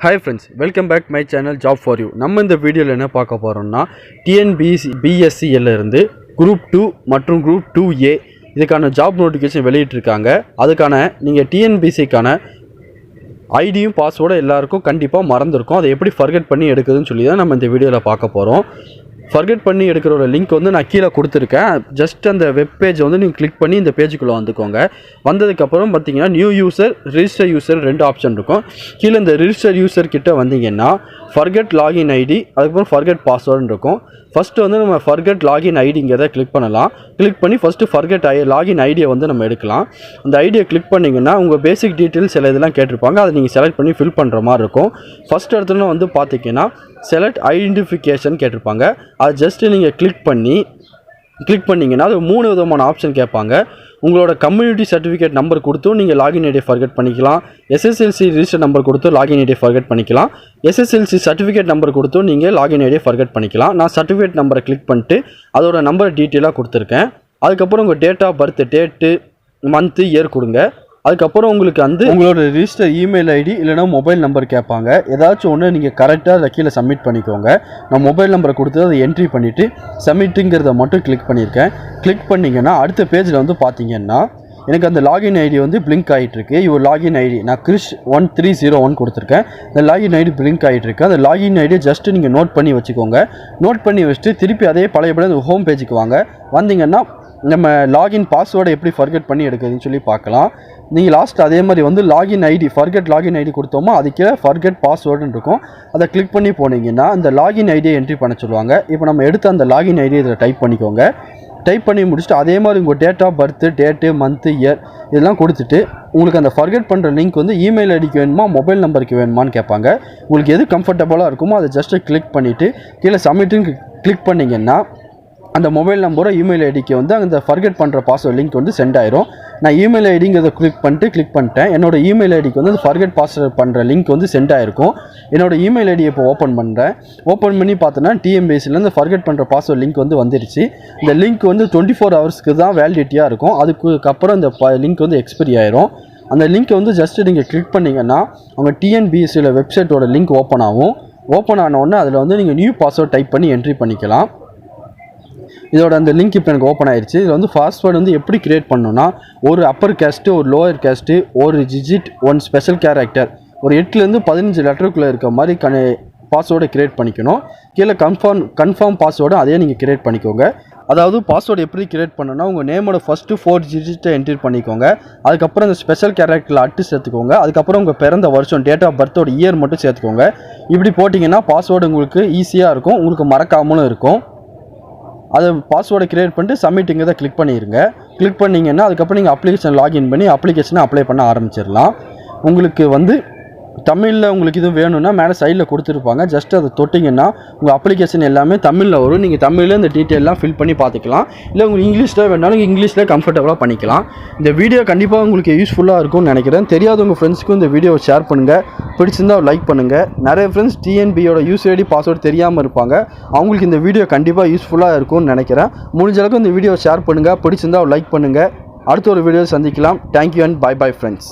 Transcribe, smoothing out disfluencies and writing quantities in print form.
Hi friends, welcome back my channel Job for You. நம்ம இந்த வீடியோல என்ன பார்க்க போறோம்னா TNPSC BSc ல இருந்து group 2 மற்றும் group 2A இதுக்கான ஜாப் நோட்டிஃபிகேஷன் வெளியிட்டிருக்காங்க. அதுக்கான நீங்க TNPSC க்கான ஐடியும் பாஸ்வேர்டும் எல்லாருக்கும் கண்டிப்பா மறந்துருக்கும். அதை எப்படி ஃபர்கெட் பண்ணி எடுக்குதுன்னு சொல்லி தான் நம்ம இந்த வீடியோல பார்க்க போறோம். ஃபர்கெட் பண்ணி எடுக்கிற ஒரு லிங்க் வந்து நான் கீழே கொடுத்துருக்கேன். ஜஸ்ட் அந்த வெப் பேஜ் வந்து நீங்கள் கிளிக் பண்ணி இந்த பேஜுக்குள்ளே வந்துக்கோங்க. வந்ததுக்கப்புறம் பார்த்தீங்கன்னா நியூ யூசர், ரிஜிஸ்டர் யூசர் ரெண்டு ஆப்ஷன் இருக்கும். கீழே இந்த ரிஜிஸ்டர் யூசர் கிட்ட வந்தீங்கன்னா ஃபர்கெட் லாகின் ஐடி, அதுக்கப்புறம் ஃபர்கெட் பாஸ்வேர்டுன்னு இருக்கும். ஃபஸ்ட்டு வந்து நம்ம ஃபர்கெட் லாகின் ஐடிங்கிறத கிளிக் பண்ணலாம். கிளிக் பண்ணி ஃபஸ்ட்டு ஃபர்கெட் லாகின் ஐடியை வந்து நம்ம எடுக்கலாம். அந்த ஐடியை கிளிக் பண்ணிங்கன்னா உங்கள் பேசிக் டீட்டெயில்ஸ் சில இதெல்லாம் கேட்டிருப்பாங்க. அதை நீங்கள் செலக்ட் பண்ணி ஃபில் பண்ணுற மாதிரி இருக்கும். ஃபஸ்ட் இடத்துல வந்து பார்த்தீங்கன்னா செலக்ட் ஐடென்டிஃபிகேஷன் கேட்டிருப்பாங்க. அது ஜஸ்ட்டு நீங்கள் கிளிக் பண்ணிங்கன்னா அது 3 விதமான ஆப்ஷன் கேட்பாங்க. உங்களோட கம்யூனிட்டி சர்டிஃபிகேட் நம்பர் கொடுத்தும் நீங்கள் லாகின் ஐடியை ஃபர்கெட் பண்ணிக்கலாம். SSLC ரிஜிஸ்டர் நம்பர் கொடுத்து லாகின் ஐடியை ஃபர்கெட் பண்ணிக்கலாம். SSLC சர்டிஃபிகேட் நம்பர் கொடுத்தும் நீங்கள் லாகின் ஐடியை ஃபர்கெட் பண்ணிக்கலாம். நான் சர்டிஃபிகேட் நம்பரை கிளிக் பண்ணிட்டு அதோட நம்பர் டீட்டெயிலாக கொடுத்துருக்கேன். அதுக்கப்புறம் உங்கள் date of birth, date, month, year கொடுங்க. அதுக்கப்புறம் உங்களுக்கு வந்து உங்களோட ரிஜிஸ்டர் இமெயில் ஐடி இல்லைனா மொபைல் நம்பர் கேட்பாங்க. ஏதாச்சும் ஒன்று நீங்கள் கரெக்டாக அதை கீழே சப்மிட் பண்ணிக்கோங்க. நான் மொபைல் நம்பரை கொடுத்து அதை என்ட்ரி பண்ணிவிட்டு சப்மிட்டுங்கிறத மட்டும் கிளிக் பண்ணியிருக்கேன். கிளிக் பண்ணிங்கன்னா அடுத்த பேஜில் வந்து பார்த்தீங்கன்னா எனக்கு அந்த லாகின் ஐடி வந்து பிளிங்க் ஆகிட்டுருக்கு. இவர் லாகின் ஐடி நான் கிறிஷ் 1301 கொடுத்துருக்கேன். இந்த லாகின் ஐடி பிளிங்க் ஆகிட்டுருக்கு. அந்த லாகின் ஐடியை ஜஸ்ட்டு நீங்கள் நோட் பண்ணி வச்சுக்கோங்க. நோட் பண்ணி வச்சுட்டு திருப்பி அதே பழையபடி அந்த ஹோம் பேஜுக்கு வாங்க. வந்தீங்கன்னா நம்ம லாகின் பாஸ்வேர்டை எப்படி ஃபர்கெட் பண்ணி எடுக்குதுன்னு சொல்லி பார்க்கலாம். நீங்கள் லாஸ்ட் அதே மாதிரி வந்து login ID forget login ID கொடுத்தோமோ அதுக்கே ஃபர்கெட் பாஸ்வேர்டுன்னு இருக்கும். அதை கிளிக் பண்ணி போனீங்கன்னா அந்த லாகின் ஐடியை என்ட்ரி பண்ண சொல்லுவாங்க. இப்போ நம்ம எடுத்த அந்த லாகின் ஐடியை இதில் டைப் பண்ணிக்கோங்க. டைப் பண்ணி முடிச்சுட்டு அதே மாதிரி உங்கள் date of birth, date, month, year இதெல்லாம் கொடுத்துட்டு உங்களுக்கு அந்த ஃபர்கெட் பண்ணுற லிங்க் வந்து இமெயில் ஐடிக்கு வேணுமா மொபைல் நம்பருக்கு வேணுமான்னு கேட்பாங்க. உங்களுக்கு எது கம்ஃபர்டபுளாக இருக்குமோ அதை ஜஸ்ட்டு கிளிக் பண்ணிவிட்டு கீழே சப்மிட்டுன்னு கிளிக் பண்ணிங்கன்னா அந்த மொபைல் நம்பரோ இமெயில் ஐடிக்கு வந்து அந்த ஃபர்கெட் பண்ணுற பாஸ்வேர்ட் லிங்க் வந்து சென்ட் ஆயிரும். நான் இமெயில் ஐடிங்கிறத கிளிக் பண்ணிட்டேன். என்னோடய இமெயில் ஐடிக்கு வந்து ஃபர்கெட் பாஸ்வேர்ட் பண்ணுற லிங்க் வந்து சென்ட் ஆயிருக்கும். என்னோடய இமெயில் ஐடியை இப்போ ஓப்பன் பண்ணுறேன். ஓப்பன் பண்ணி பார்த்தோன்னா TNPSCலேருந்து ஃபர்கெட் பண்ணுற பாஸ்வேர்ட் லிங்க் வந்து வந்துருச்சு. இந்த லிங்க் வந்து 24 ஹவர்ஸ்க்கு தான் வேலிடிட்டியாக இருக்கும். அதுக்கப்புறம் இந்த லிங்க் வந்து எக்ஸ்பைரி ஆயிரும். அந்த லிங்க்கை வந்து ஜஸ்ட்டு நீங்கள் கிளிக் பண்ணிங்கன்னா அவங்க TNPSCயில் வெப்சைட்டோட லிங்க் ஓப்பன் ஆகும். ஓப்பன் ஆனவுடனே அதில் வந்து நீங்கள் நியூ பாஸ்வேர்ட் டைப் பண்ணி என்ட்ரி பண்ணிக்கலாம். இதோட அந்த லிங்க் இப்போ எனக்கு ஓப்பன் ஆயிடுச்சு. இதில் வந்து பாஸ்வேர்டு வந்து எப்படி கிரியேட் பண்ணணும்னா ஒரு அப்பர் கேஸ்ட்டு, ஒரு லோயர் கேஸ்ட்டு, ஒரு டிஜிட், 1 ஸ்பெஷல் கேரக்டர், ஒரு 8லேருந்து 15 லெட்டருக்குள்ளே இருக்க மாதிரி பாஸ்வேர்டை கிரியேட் பண்ணிக்கணும். கீழே கன்ஃபார்ம் பாஸ்வேர்டு அதே நீங்கள் கிரியேட் பண்ணிக்கோங்க. அதாவது பாஸ்வேர்டு எப்படி கிரியேட் பண்ணணும்னா உங்கள் நேமோட ஃபஸ்ட்டு 4 டிஜிட்டை என்ட்ரி பண்ணிக்கோங்க. அதுக்கப்புறம் அந்த ஸ்பெஷல் கேரக்டரில் அட்டு சேர்த்துக்கோங்க. அதுக்கப்புறம் உங்கள் பிறந்த வருஷம், டேட் ஆஃப் பர்த்தோட இயர் மட்டும் சேர்த்துக்கோங்க. இப்படி போட்டிங்கன்னா பாஸ்வேர்டு உங்களுக்கு ஈஸியாக இருக்கும், உங்களுக்கு மறக்காமலும் இருக்கும். அதை பாஸ்வேர்டை கிரியேட் பண்ணிட்டு சப்மிட்டுங்கிறத கிளிக் பண்ணிடுங்க. கிளிக் பண்ணிங்கன்னா அதுக்கப்புறம் நீங்கள் அப்ளிகேஷன் லாகின் பண்ணி அப்ளிகேஷனை அப்ளை பண்ண ஆரம்பிச்சிடலாம். உங்களுக்கு வந்து தமிழில் உங்களுக்கு இது வேணும்னா மேலே சைடில் கொடுத்துருப்பாங்க. ஜஸ்ட் அதை தொட்டிங்கன்னா உங்கள் அப்ளிகேஷன் எல்லாமே தமிழில் வரும். நீங்கள் தமிழில் இந்த டீட்டெயிலாம் ஃபில் பண்ணி பார்த்துக்கலாம். இல்லை உங்களுக்கு இங்கிலீஷில் வேணாலும் இங்கிலீஷில் கம்ஃபர்டபுளாக பண்ணிக்கலாம். இந்த வீடியோ கண்டிப்பாக உங்களுக்கு யூஸ்ஃபுல்லாக இருக்கும்னு நினைக்கிறேன். தெரியாதவங்க ஃப்ரெண்ட்ஸ்க்கும் இந்த வீடியோவை ஷேர் பண்ணுங்கள். பிடிச்சிருந்தால் லைக் பண்ணுங்கள். நிறைய ஃப்ரெண்ட்ஸ் TNPயோட யூசர் ஐடி பாஸ்வேர்டு தெரியாமல் இருப்பாங்க. அவங்களுக்கு இந்த வீடியோ கண்டிப்பாக யூஸ்ஃபுல்லாக இருக்கும்னு நினைக்கிறேன். முடிஞ்ச அளவுக்கு இந்த வீடியோவை ஷேர் பண்ணுங்கள். பிடிச்சிருந்தால் லைக் பண்ணுங்கள். அடுத்த ஒரு வீடியோ சந்திக்கலாம். Thank you and bye friends.